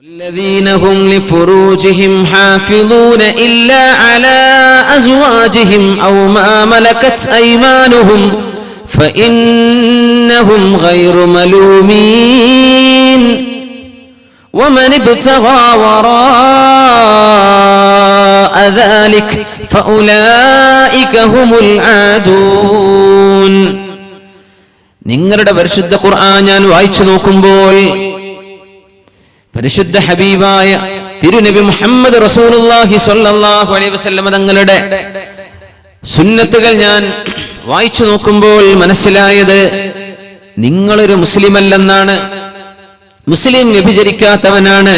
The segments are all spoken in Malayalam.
الذين هم لفروجهم حافظون إلا على أزواجهم أو ما ملكت أيمانهم فإنهم غير ملومين ومن ابتغى وراء ذلك فأولئك هم العادون. നിങ്ങളുടെ പരിശുദ്ധ ഖുർആൻ ഞാൻ വായിച്ചു നോക്കുമ്പോൾ പരിശുദ്ധ ഹബീബായ തിരുനബി മുഹമ്മദ് റസൂലുള്ളാഹി സ്വല്ലല്ലാഹു അലൈഹി വസല്ലം തങ്ങളുടെ സുന്നത്തുകൾ ഞാൻ വായിച്ചു നോക്കുമ്പോൾ മനസ്സിലായത് നിങ്ങളൊരു മുസ്ലിം അല്ലെന്നാണ്. മുസ്ലിം വ്യഭിചരിക്കാത്തവനാണ്,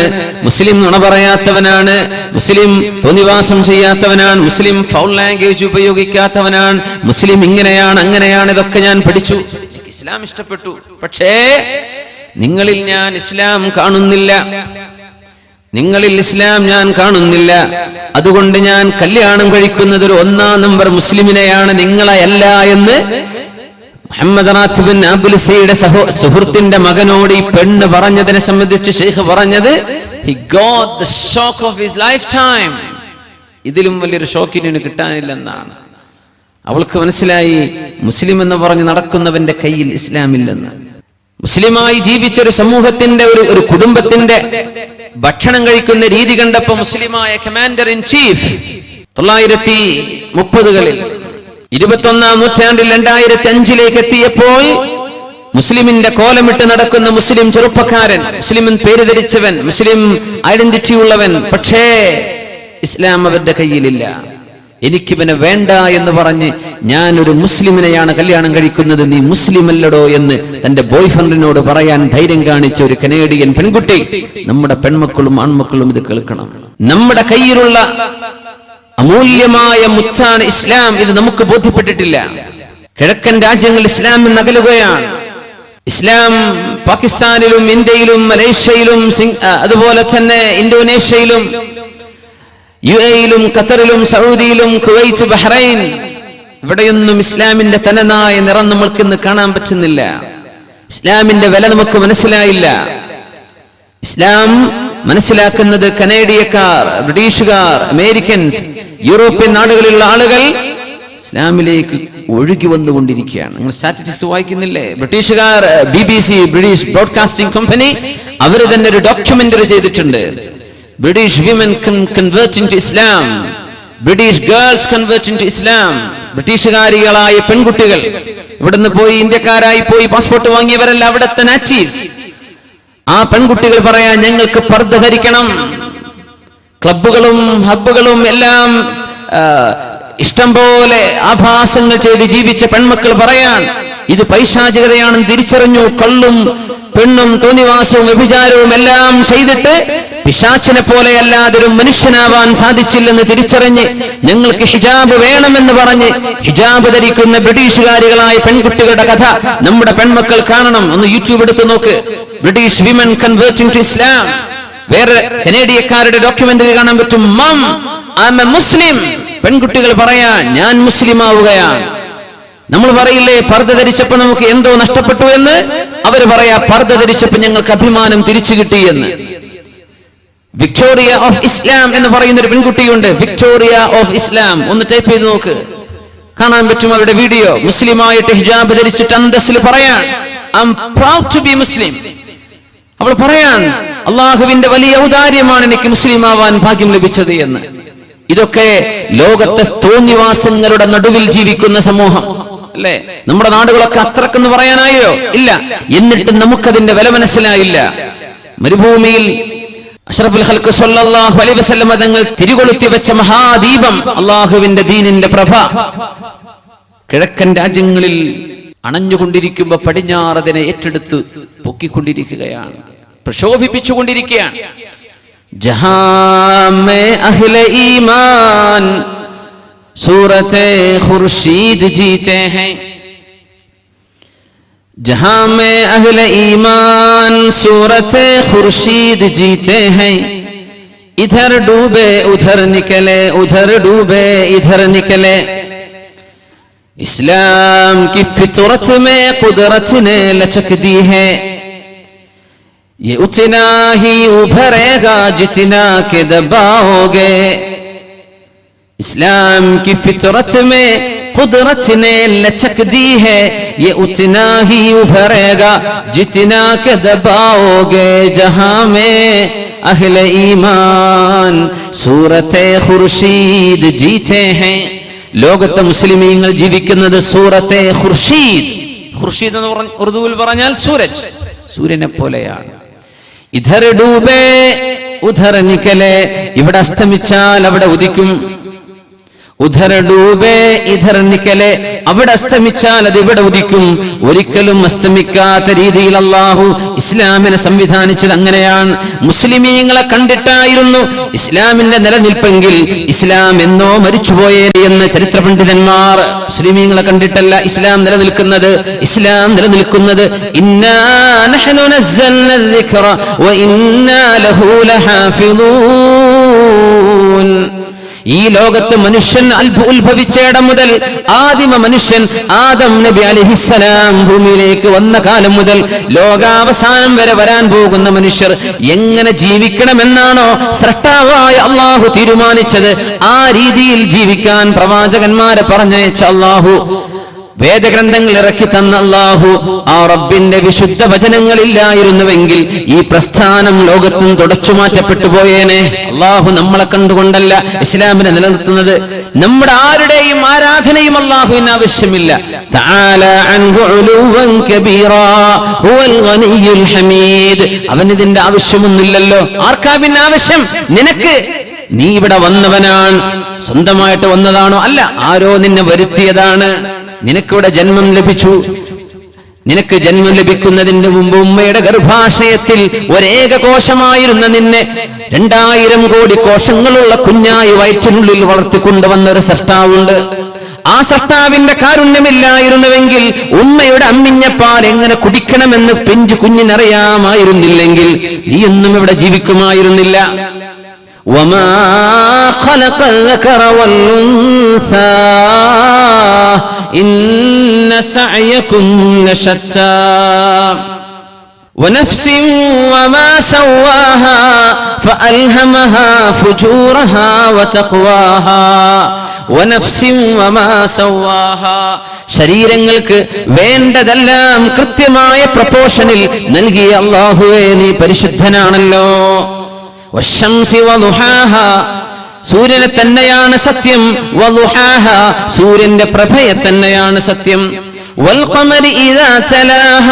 മുസ്ലിം നുണ പറയാത്തവനാണ്, മുസ്ലിം തോന്നിവാസം ചെയ്യാത്തവനാണ്, മുസ്ലിം ഫൗൾ ലാംഗ്വേജ് ഉപയോഗിക്കാത്തവനാണ്, മുസ്ലിം ഇങ്ങനെയാണ് അങ്ങനെയാണ്. ഇതൊക്കെ ഞാൻ പഠിച്ചു, ഇസ്ലാം ഇഷ്ടപ്പെട്ടു. പക്ഷേ നിങ്ങളിൽ ഞാൻ ഇസ്ലാം കാണുന്നില്ല, നിങ്ങളിൽ ഇസ്ലാം ഞാൻ കാണുന്നില്ല. അതുകൊണ്ട് ഞാൻ കല്യാണം കഴിക്കുന്നത് ഒരു 1-ാം നമ്പർ മുസ്ലിമിനെയാണ്, നിങ്ങളെയല്ല എന്ന് മുഹമ്മദ് റാത്തിബിൻ അബുൽസയുടെ സുഹൃത്തിന്റെ മകനോട് ഈ പെണ്ണ് പറഞ്ഞതിനെ സംബന്ധിച്ച് ഷെയ്ഖ് പറഞ്ഞത്, he got the shock of his lifetime. ഇതിലും വലിയൊരു ഷോക്കിന് കിട്ടാനില്ലെന്നാണ്. അവൾക്ക് മനസ്സിലായി മുസ്ലിം എന്ന് പറഞ്ഞ് നടക്കുന്നവന്റെ കയ്യിൽ ഇസ്ലാമില്ലെന്ന്. മുസ്ലിമായി ജീവിച്ച ഒരു സമൂഹത്തിന്റെ ഒരു കുടുംബത്തിന്റെ ഭക്ഷണം കഴിക്കുന്ന രീതി കണ്ടപ്പോ മുസ്ലിമായ കമാൻഡർ ഇൻ ചീഫ് 1930കളിൽ 21-ാം നൂറ്റാണ്ടിൽ 2005ലേക്ക് എത്തിയപ്പോൾ മുസ്ലിമിന്റെ കോലമിട്ട് നടക്കുന്ന മുസ്ലിം ചെറുപ്പക്കാരൻ, മുസ്ലിം പേര് ധരിച്ചവൻ, മുസ്ലിം ഐഡന്റിറ്റി ഉള്ളവൻ, പക്ഷേ ഇസ്ലാം അവരുടെ കയ്യിലില്ല. എനിക്കിവനെ വേണ്ട എന്ന് പറഞ്ഞ് ഞാൻ ഒരു മുസ്ലിമിനെയാണ് കല്യാണം കഴിക്കുന്നത്, നീ മുസ്ലിം അല്ലടോ എന്ന് തന്റെ ബോയ് ഫ്രണ്ടിനോട് പറയാൻ ധൈര്യം കാണിച്ച ഒരു കനേഡിയൻ പെൺകുട്ടി. നമ്മുടെ പെൺമക്കളും ആൺമക്കളും ഇത് കേൾക്കണം. നമ്മുടെ കയ്യിലുള്ള അമൂല്യമായ മുത്താണ് ഇസ്ലാം. ഇത് നമുക്ക് ബോധ്യപ്പെട്ടിട്ടില്ല. കിഴക്കൻ രാജ്യങ്ങൾ ഇസ്ലാം നകലുകയാണ്. ഇസ്ലാം പാകിസ്ഥാനിലും ഇന്ത്യയിലും മലേഷ്യയിലും അതുപോലെ തന്നെ ഇന്തോനേഷ്യയിലും UAE-യിലും ഖത്തറിലും സൗദിയിലും കുവൈറ്റ് ബഹ്റൈൻ ഇവിടെയൊന്നും ഇസ്ലാമിന്റെ തനതായ നിറം നമ്മൾക്കിന്ന് കാണാൻ പറ്റുന്നില്ല. ഇസ്ലാമിന്റെ വില നമുക്ക് മനസ്സിലായില്ല. ഇസ്ലാം മനസ്സിലാക്കുന്നത് കനേഡിയക്കാർ, ബ്രിട്ടീഷുകാർ, അമേരിക്കൻസ്, യൂറോപ്യൻ നാടുകളിലുള്ള ആളുകൾ ഇസ്ലാമിലേക്ക് ഒഴുകി വന്നുകൊണ്ടിരിക്കുകയാണ്. നിങ്ങൾ സ്റ്റാറ്റിസ്റ്റിക്സ് വായിക്കുന്നില്ലേ? ബ്രിട്ടീഷുകാർ BBC ബ്രിട്ടീഷ് ബ്രോഡ്കാസ്റ്റിംഗ് കമ്പനി അവർ തന്നെ ഒരു ഡോക്യുമെന്ററി ചെയ്തിട്ടുണ്ട്. British women can convert into Islam. British girls convert into Islam. ബ്രിട്ടീഷുകാരികളായ പെൺകുട്ടികൾ ഇവിടുന്ന് പോയി ഇന്ത്യക്കാരായി പോയി പാസ്പോർട്ട് വാങ്ങിയവരല്ല അവിടുത്തെ നാറ്റീവ്സ്. ആ പെൺകുട്ടികൾ പറയാ ഞങ്ങൾക്ക് പർദ്ദ ധരിക്കണം. ക്ലബ്ബുകളും ഹബ്ബുകളും എല്ലാം ഇഷ്ടം പോലെ ആഭാസങ്ങൾ ചെയ്ത് ജീവിച്ച പെൺമക്കൾ പറയാൻ ഇത് പൈശാചികതയാണെന്ന് തിരിച്ചറിഞ്ഞു. കള്ളും പെണ്ണും തോന്നിവാസവും വ്യഭിചാരവും എല്ലാം ചെയ്തിട്ട് പിശാചിനെ പോലെ അല്ലാതെ ഒരു മനുഷ്യനാവാൻ സാധിച്ചില്ലെന്ന് തിരിച്ചറിഞ്ഞ് ഞങ്ങൾക്ക് ഹിജാബ് വേണമെന്ന് പറഞ്ഞ് ഹിജാബ് ധരിക്കുന്ന ബ്രിട്ടീഷുകാരികളായ പെൺകുട്ടികളുടെ കഥ നമ്മുടെ പെൺമക്കൾ കാണണം. ഒന്ന് യൂട്യൂബ് എടുത്ത് നോക്ക്. British women converting to Islam. വേറെ കനേഡിയക്കാരുടെ ഡോക്യുമെന്ററി കാണാൻ പറ്റും. Um I am a Muslim. പെൺകുട്ടികൾ പറയാ ഞാൻ മുസ്ലിം ആവുകയാണ്. നമ്മൾ പറയില്ലേ പർദ്ദ ധരിച്ചപ്പോ നമുക്ക് എന്തോ നഷ്ടപ്പെട്ടു എന്ന്? അവര് പറയാ പർദ്ദ ധരിച്ചപ്പോ ഞങ്ങൾക്ക് അഭിമാനം തിരിച്ചു കിട്ടി എന്ന്. വിക്ടോറിയ ഓഫ് ഇസ്ലാം എന്ന് പറയുന്ന ഒരു പെൺകുട്ടിയുണ്ട്. വിക്ടോറിയ ഓഫ് ഇസ്ലാം ഒന്ന് ടൈപ്പ് ചെയ്ത് നോക്ക്, കാണാൻ പറ്റും അവരുടെ വീഡിയോ. മുസ്ലിമായിട്ട് ഹിജാബ് ധരിച്ചിട്ട് അന്തസ്സിൽ പറയാൻ I am proud to be Muslim. അവൾ പറയാൻ അള്ളാഹുവിന്റെ വലിയ ഔദാര്യമാണ് എനിക്ക് മുസ്ലിം ആവാൻ ഭാഗ്യം ലഭിച്ചത് എന്ന്. ഇതൊക്കെ ലോകത്തെ തോന്നിവാസങ്ങളുടെ നടുവിൽ ജീവിക്കുന്ന സമൂഹം അല്ലേ? നമ്മുടെ നാടുകളൊക്കെ അത്രക്കെന്ന് പറയാനായോ? ഇല്ല. എന്നിട്ട് നമുക്കതിന്റെ വില മനസ്സിലായില്ല. മരുഭൂമിയിൽ അഷ്റഫുൽ ഖൽഖ് സ്വല്ലല്ലാഹു അലൈഹി വസല്ലം തങ്ങൾ തിരികൊളുത്തി വെച്ച മഹാദീപം അള്ളാഹുവിന്റെ ദീനിന്റെ പ്രഭ കിഴക്കൻ രാജ്യങ്ങളിൽ അണഞ്ഞുകൊണ്ടിരിക്കുമ്പോ പടിഞ്ഞാറതിനെ ഏറ്റെടുത്ത് പൊക്കിക്കൊണ്ടിരിക്കുകയാണ്, പ്രശോഭിപ്പിച്ചുകൊണ്ടിരിക്കുകയാണ്. ജഹാൻ മേ അഹ്ലെ ഈമാൻ സൂറത്തെ ഖുർശീദ് ജീത്തെ ഹൈ. जहां में अहले ईमान सूरते खुर्शीद जीते हैं. इधर डूबे उधर निकले, उधर डूबे इधर निकले. इस्लाम की फितरत में कुदरत ने लचक दी है. ये उतना ही उभरेगा जितना के दबाओगे। इस्लाम की फितरत में कुदरत ने लचक दी है, ये उतना ही उभरेगा जितना के दबाओगे। जहां में अहले ईमान सूरते खुर्शीद जीते हैं। ലോകത്തെ മുസ്ലിമീങ്ങൾ ജീവിക്കുന്നത് സൂറത്തെ ഖുർഷീദ്. ഖുർഷീദ് എന്ന് ഉറുദുവിൽ പറഞ്ഞാൽ സൂരജ്, സൂര്യനെ പോലെയാണ്. ഇധർ ഡൂബേ ഉധർ നിക്കലെ, ഇവിടെ അസ്തമിച്ചാൽ അവിടെ ഉദിക്കും. ഉധർ ഡൂബേ ഇധർ നിക്കലെ, അവിടെ അസ്തമിച്ചാൽ അത് ഇവിടെ ഉദിക്കും. ഒരിക്കലും അസ്തമിക്കാത്ത രീതിയിൽ അല്ലാഹു ഇസ്ലാമിനെ സംവിധാനിച്ചത് അങ്ങനെയാണ്. മുസ്ലിമീങ്ങളെ കണ്ടിട്ടായിരുന്നു ഇസ്ലാമിന്റെ നിലനിൽപ്പെങ്കിൽ ഇസ്ലാം എന്നോ മരിച്ചുപോയേ എന്ന് ചരിത്ര പണ്ഡിതന്മാർ. മുസ്ലിമീങ്ങളെ കണ്ടിട്ടല്ല ഇസ്ലാം നിലനിൽക്കുന്നത്. ഇസ്ലാം നിലനിൽക്കുന്നത് ഇന്നാ നഹ്നു നസ്സൽന الذിക്റ വഇന്നാ ലഹു ലഹാഫിളൂൻ. ഈ ലോകത്ത് മനുഷ്യൻ ഉത്ഭവിച്ചയിടം മുതൽ ആദിമ മനുഷ്യൻ ആദം നബി അലൈഹിസ്സലാം ഭൂമിയിലേക്ക് വന്ന കാലം മുതൽ ലോകാവസാനം വരെ വരാൻ പോകുന്ന മനുഷ്യർ എങ്ങനെ ജീവിക്കണമെന്നാണോ സ്രഷ്ടാവായ അല്ലാഹു തീരുമാനിച്ചത്, ആ രീതിയിൽ ജീവിക്കാൻ പ്രവാചകന്മാരെ പറഞ്ഞയച്ച അല്ലാഹു, വേദഗ്രന്ഥങ്ങൾ ഇറക്കി തന്ന അല്ലാഹു, ആ റബ്ബിന്റെ വിശുദ്ധ വചനങ്ങളില്ലായിരുന്നുവെങ്കിൽ ഈ പ്രസ്ഥാനം ലോകത്തും തുടച്ചു മാറ്റപ്പെട്ടു പോയേനെ. അല്ലാഹു നമ്മളെ കണ്ടുകൊണ്ടല്ല ഇസ്ലാമിനെ നിലനിർത്തുന്നത്. നമ്മുടെ ആരുടെയും ആരാധനയും അല്ലാഹുവിന് ആവശ്യമില്ല. തആല അൻഹു ഉലുവൻ കബീറാ ഹുവൽ ഗനിയ്യുൽ ഹമീദ്. അവനിതിന്റെ ആവശ്യമൊന്നുമില്ലല്ലോ. ആർക്കാ പിന്നെ ആവശ്യം? നിനക്ക്. നീ ഇവിടെ വന്നവനാണ്, സ്വന്തമായിട്ട് വന്നതാണോ? അല്ല, ആരോ നിന്നെ വരുത്തിയതാണ്. നിനക്കിവിടെ ജന്മം ലഭിച്ചു. നിനക്ക് ജന്മം ലഭിക്കുന്നതിന് മുമ്പ് ഉമ്മയുടെ ഗർഭാശയത്തിൽ ഒരേക കോശമായിരുന്ന നിന്നെ 2000 കോടി കോശങ്ങളുള്ള കുഞ്ഞായി വയറ്റിനുള്ളിൽ വളർത്തിക്കൊണ്ടുവന്ന ഒരു സൃഷ്ടാവുണ്ട്. ആ സൃഷ്ടാവിന്റെ കാരുണ്യമില്ലായിരുന്നുവെങ്കിൽ, ഉമ്മയുടെ അമ്മിഞ്ഞപ്പാൽ എങ്ങനെ കുടിക്കണമെന്ന് പിഞ്ചു കുഞ്ഞിനറിയാമായിരുന്നില്ലെങ്കിൽ നീയൊന്നും ഇവിടെ ജീവിക്കുമായിരുന്നില്ല. وما خلق الذكر والأنثى إن سعيكم لشتى ونفس وما سواها فألهمها فجورها وتقواها ونفس وما سواها. ശരീരങ്ങൾക്ക് വേണ്ടതെല്ലാം കൃത്യമായ പ്രപോർഷനിൽ നൽകിയ അല്ലാഹുവേ, നീ പരിശുദ്ധനാണല്ലോ. വശംസി വളുഹാഹ, സൂര്യനെ തന്നെയാണ് സത്യം. വളുഹാഹ, സൂര്യന്റെ പ്രഭയെ തന്നെയാണ് സത്യം. വൽഖമരി ഇദാ തലാഹ,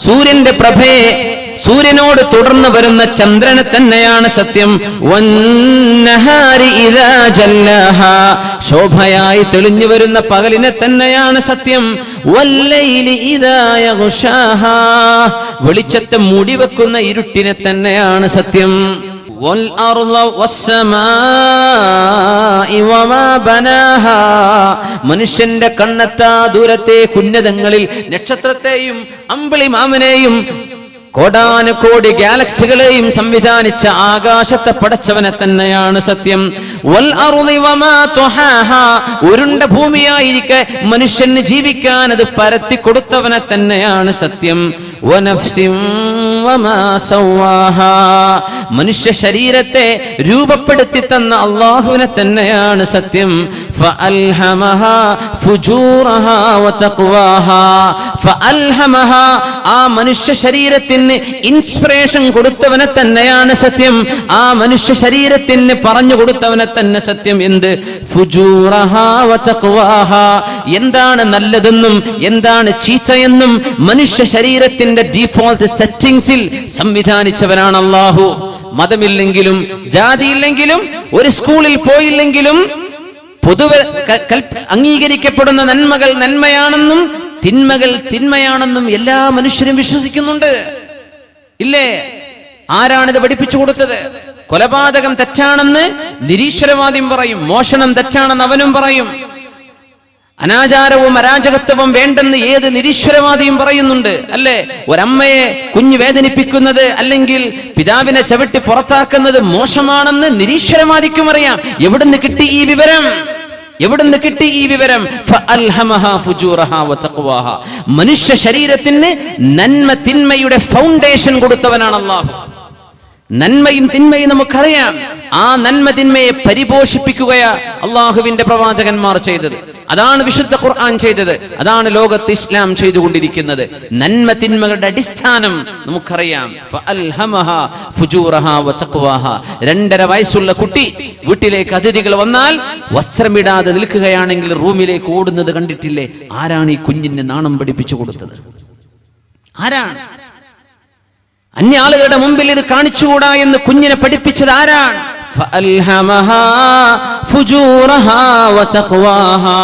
സൂര്യന്റെ പ്രഭയെ, സൂര്യനോട് തുടർന്ന് വരുന്ന ചന്ദ്രനെ തന്നെയാണ് സത്യം. വന്നഹാരി ഇദാ ജല്ലാഹ, ശോഭയായി തെളിഞ്ഞു വരുന്ന പകലിനെ തന്നെയാണ് സത്യം. വല്ലൈലി ഇദാ യഗ്ശാഹ, വെളിച്ചത്തെ മൂടിവെക്കുന്ന ഇരുട്ടിനെ തന്നെയാണ് സത്യം. വൽ അർള വസ്സമാഇ വമാ ബനാഹാ, മനുഷ്യന്റെ കണ്ണെത്താ ദൂരത്തെ ഉന്നതങ്ങളിൽ നക്ഷത്രത്തെയും അമ്പിളിമാമനെയും കോടാനുകോടി ഗാലക്സികളെയും സംവിധാനിച്ച ആകാശത്തെ പടച്ചവനെ തന്നെയാണ് സത്യം. വൽ അർളി വമാ തുഹാഹാ, ഉരുണ്ട ഭൂമിയായിരിക്കെ മനുഷ്യന് ജീവിക്കാൻ അത് പരത്തി കൊടുത്തവനെ തന്നെയാണ് സത്യം. വനഫ്സിൻ വമാ സവാഹാ, മനുഷ്യ ശരീരത്തെ രൂപപ്പെടുത്തി തന്ന അല്ലാഹുവിനെ തന്നെയാണ് സത്യം. ഫഅൽഹമഹാ ഫുജൂറഹാ വതഖ്വാഹാ, ഫഅൽഹമഹാ, ആ മനുഷ്യ ശരീരത്തിന് ഇൻസ്പിറേഷൻ കൊടുത്തവനെ തന്നെയാണ് സത്യം. ആ മനുഷ്യ ശരീരത്തിന് പറഞ്ഞു കൊടുത്തവനെ തന്നെ സത്യം. എന്ത്? ഫുജൂറഹാ വതഖ്വാഹാ, എന്താണ് നല്ലതെന്നും എന്താണ് ചീത്തയെന്നും മനുഷ്യ ശരീരത്തിന്റെ ഡീഫോൾട്ട് സെറ്റിംഗ്സിൽ സംവിധാനിച്ചവനാണ് അല്ലാഹു. മതമില്ലെങ്കിലും ജാതിയില്ലെങ്കിലും ഒരു സ്കൂളിൽ പോയില്ലെങ്കിലും പൊതുവെ അംഗീകരിക്കപ്പെടുന്ന നന്മകൾ നന്മയാണെന്നും തിന്മകൾ തിന്മയാണെന്നും എല്ലാ മനുഷ്യരും വിശ്വസിക്കുന്നുണ്ട്, ഇല്ലേ? ആരാണിത് പഠിപ്പിച്ചു കൊടുത്തത്? കൊലപാതകം തെറ്റാണെന്ന് നിരീശ്വരവാദിയും പറയും, മോഷണം തെറ്റാണെന്ന് അവനും പറയും, അനാചാരവും അരാജകത്വവും വേണ്ടെന്ന് ഏത് നിരീശ്വരവാദിയും പറയുന്നുണ്ട്, അല്ലേ? ഒരമ്മയെ കുഞ്ഞ് വേദനിപ്പിക്കുന്നത് അല്ലെങ്കിൽ പിതാവിനെ ചവിട്ടി പുറത്താക്കുന്നത് മോശമാണെന്ന് നിരീശ്വരവാദിക്കും അറിയാം. എവിടുന്ന് കിട്ടി ഈ വിവരം? എവിടുന്ന് കിട്ടി ഈ വിവരം? ഫഅൽഹമഹാ ഫുജൂറഹാ വതഖ്വാഹാ. മനുഷ്യ ശരീരത്തിന് നന്മ തിന്മയുടെ ഫൗണ്ടേഷൻ കൊടുത്തവനാണ് അല്ലാഹു. നന്മയും തിന്മയും നമുക്കറിയാം. ആ നന്മ തിന്മയെ പരിപോഷിപ്പിക്കുകയാ അള്ളാഹുവിന്റെ പ്രവാചകന്മാർ ചെയ്തത്. അതാണ് വിശുദ്ധ ഖുർആൻ ചെയ്തത്. അതാണ് ലോകത്ത് ഇസ്ലാം ചെയ്തുകൊണ്ടിരിക്കുന്നത്. നന്മ തിന്മകളുടെ അടിസ്ഥാനം നമുക്കറിയാം. ഫഅൽഹമഹാ ഫുജൂറഹാ വതഖ്വാഹാ. 2.5 വയസ്സുള്ള കുട്ടി വീട്ടിലേക്ക് അതിഥികൾ വന്നാൽ വസ്ത്രമിടാതെ നിൽക്കുകയാണെങ്കിൽ റൂമിലേക്ക് ഓടുന്നത് കണ്ടിട്ടില്ലേ? ആരാണ് ഈ കുഞ്ഞിനെ നാണം പഠിപ്പിച്ചു കൊടുത്തത്? ആരാണ്? അന്യ ആളുകളുടെ മുമ്പിൽ ഇത് കാണിച്ചുകൂടാ എന്ന് കുഞ്ഞിനെ പഠിപ്പിച്ചത് ആരാണ്? ഫഅൽഹമഹാ ഫുജൂറഹാ വതഖ്വാഹാ.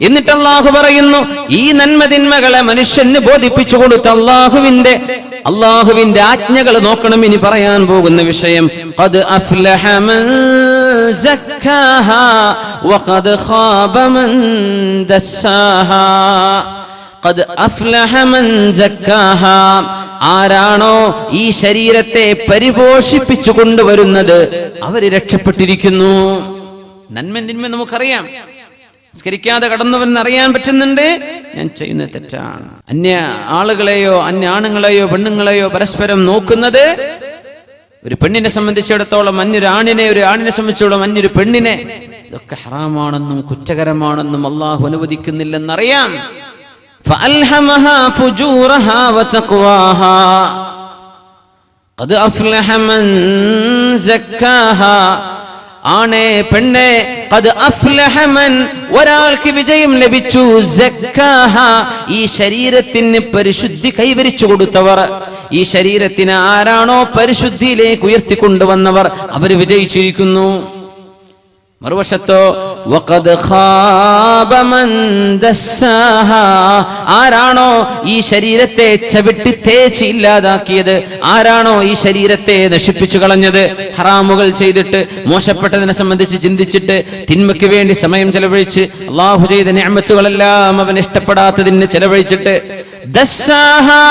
എന്നിട്ട് അല്ലാഹു പറയുന്നു, ഈ നന്മതിന്മകളെ മനുഷ്യന് ബോധിപ്പിച്ചു കൊടുത്ത അല്ലാഹുവിന്റെ ആജ്ഞകൾ നോക്കണം. ഇനി പറയാൻ പോകുന്ന വിഷയം ഖദ് അഫ്ലഹ മൻ സക്കാഹാ വഖദ് ഖാബ മൻ ദസ്സാഹാ. ഖദ് അഫ്ലഹ മൻ സക്കാഹാ. ആരാണോ ഈ ശരീരത്തെ പരിപോഷിപ്പിച്ചു കൊണ്ടുവരുന്നത് അവര് രക്ഷപ്പെട്ടിരിക്കുന്നു. നന്മ തിന്മ നമുക്കറിയാം. നിസ്കരിക്കാതെ കടന്നവൻ അറിയാൻ പറ്റുന്നുണ്ട് ഞാൻ ചെയ്യുന്നത് തെറ്റാണ്. അന്യ ആളുകളെയോ അന്യ ആണുങ്ങളെയോ പെണ്ണുങ്ങളെയോ പരസ്പരം നോക്കുന്നത് ഒരു പെണ്ണിനെ സംബന്ധിച്ചിടത്തോളം അന്യൊരു ആണിനെ, ഒരു ആണിനെ സംബന്ധിച്ചിടത്തോളം അന്യൊരു പെണ്ണിനെ, ഇതൊക്കെ ഹറാമാണെന്നും കുറ്റകരമാണെന്നും അള്ളാഹു അനുവദിക്കുന്നില്ലെന്നറിയാം. فألهمها فجورها وتقواها قد أفلح من زكاها. ആണേ പെണ്ണേ, ഖദ് അഫ്ലഹ മൻ, ഒരാൾക്ക് വിജയം ലഭിച്ചു, സക്കാഹ, ഈ ശരീരത്തിന് പരിശുദ്ധി കൈവരിച്ചു കൊടുത്തവർ. ഈ ശരീരത്തിന് ആരാണോ പരിശുദ്ധിയിലേക്ക് ഉയർത്തിക്കൊണ്ടുവന്നവർ അവർ വിജയിച്ചിരിക്കുന്നു. മറുവശത്തോ വഖദ് ഖാബ മൻ ദസ്സാഹാ, ആരാണോ ഈ ശരീരത്തെ ചവിട്ടി തേച്ച് ഇല്ലാതാക്കിയത്, ആരാണോ ഈ ശരീരത്തെ നശിപ്പിച്ചു കളഞ്ഞത്, ഹറാമുകൾ ചെയ്തിട്ട് മോശപ്പെട്ടതിനെ സംബന്ധിച്ച് ചിന്തിച്ചിട്ട് തിന്മയ്ക്ക് വേണ്ടി സമയം ചെലവഴിച്ച് അല്ലാഹു ചെയ്ത നിഅമത്തുകളെല്ലാം അവൻ ഇഷ്ടപ്പെടാത്തതിന് ചെലവഴിച്ചിട്ട്, ദസ്സാഹാ,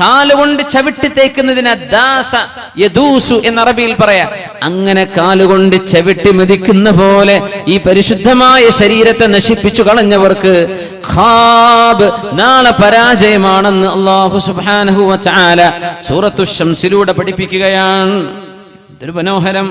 കാലുകൊണ്ട് ചവിട്ടി തേക്കുന്നതിന് ദാസ യദൂസു എന്ന അറബിയിൽ പറയാം. അങ്ങനെ കാലുകൊണ്ട് ചവിട്ടി മെതിക്കുന്ന പോലെ ഈ പരിശുദ്ധമായ ശരീരത്തെ നശിപ്പിച്ചു കളഞ്ഞവർക്ക് ഖാബ്, നാളെ പരാജയമാണെന്ന് അല്ലാഹു സുബ്ഹാനഹു വ തആല സൂറത്തു ശംസിലൂടെ പഠിപ്പിക്കുകയാണ്. ഇതൊരു മനോഹരം